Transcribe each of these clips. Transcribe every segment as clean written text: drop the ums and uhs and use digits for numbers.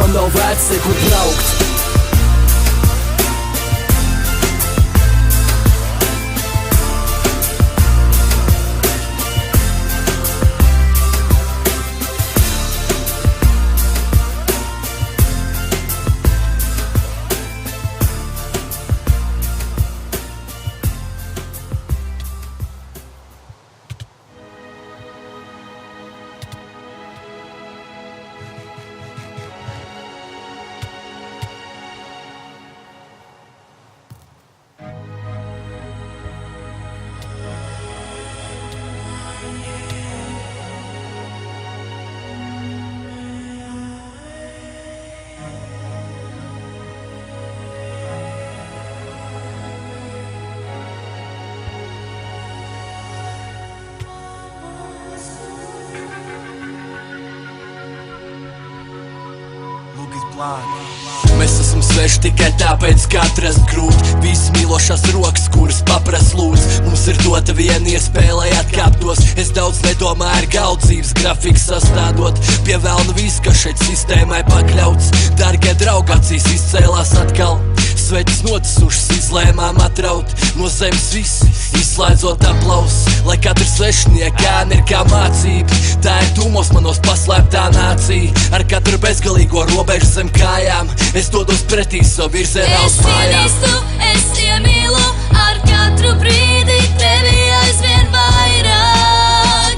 man nav vērts nekur braukt. Mēs esam sveši tikai tāpēc, ka atrast grūt visas mīlošās rokas, kuras papras lūdz. Mums ir dota viena iespēja, lai atkāptos. Es daudz nedomāju ar gaudzības grafiku sastādot. Pie velna viss, kas šeit sistēmai pakļauts. Dargie draugi, acīs izcēlās atkal. Sveķis notisušas, izlēmām atraut no zemes visi, izslēdzot aplausus. Lai katrs svešiniekāni ir kā mācība, tā ir dūmos manos paslēptā nācija. Ar katru bezgalīgo robežu zem kājām es dodos pretī savu virzienā uz mājām. Es ienīstu, es iemīlu, ar katru brīdi tevi aizvien vairāk.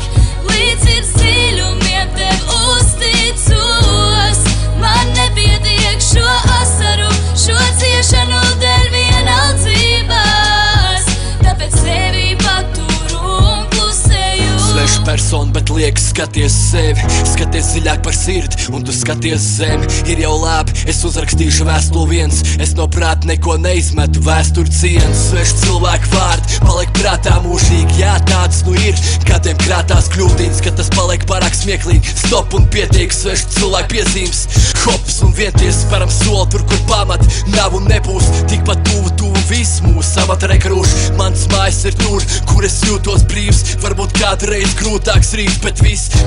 Līdz ir dziļumiem tev uzticos. Man nepietiek šo asaru, šo ciešanu dēļ vienaldzībās. Tāpēc sevi paturu un klusēju. Sveša persona, bet liekas skaties sevi. Skaties dziļāk par sirdi, un tu skaties zemi. Ir jau labi, es uzrakstīšu vēstuli viens. Es no prāta neko neizmetu, vēsturi ciens. Sveši cilvēku vārdi paliek prātā mūžīgi. Jā, tāds nu ir, kādiem krātās kļūdīns, ka tas paliek pārāk smieklīgi. Stop un pietiek, sveši cilvēku piezīmes. Hops un vienties sparam soli tur, kur pamat nav un nebūs. Tikpat tuvu viss mūsu amata rekrūš. Mans mājas ir tur, kur es jūtos brīvs. Varbūt kādreiz grūtāks rīt, bet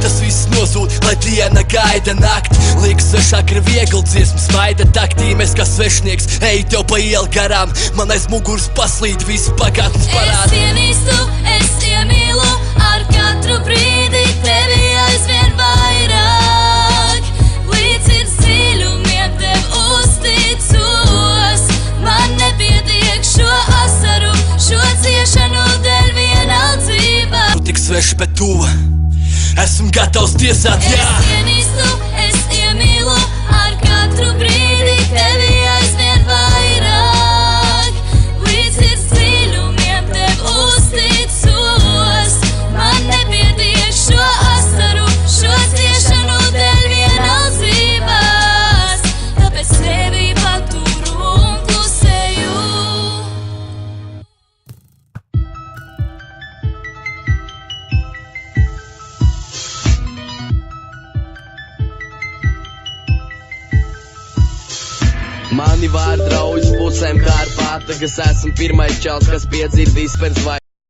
tas viss nozūd, lai diena gaida nakti. Liekas svešāk ir viegli dziesmas maida taktī. Mēs kā svešnieks, ej tev pa ielu garām. Man aiz muguras paslīd visu pagātnes parādi. Es ienīstu, es iemīlu, ar katru brīdi tevi aizvien vairāk. Līdz ir dziļumiem tev uzticos. Man nepietiek šo asaru, šo ciešanu dēļ vienaldzībās. Tu tik sveši, bet tuva, esmu gatavs tiesāt, jā. Es ienīstu, es iemīlu, ar katru brīdi tevi aizvien vairāk. Līdz ir dziļumiem tev uzticos. Man nepietiek šo asaru, šo ciešanu dēļ vienaldzībās. Tāpēc sevi paturu un klusēju. Mani vārdi raujas pusēm kā ar pātagas. Esmu pirmais čals, kas piedzird izpērts vai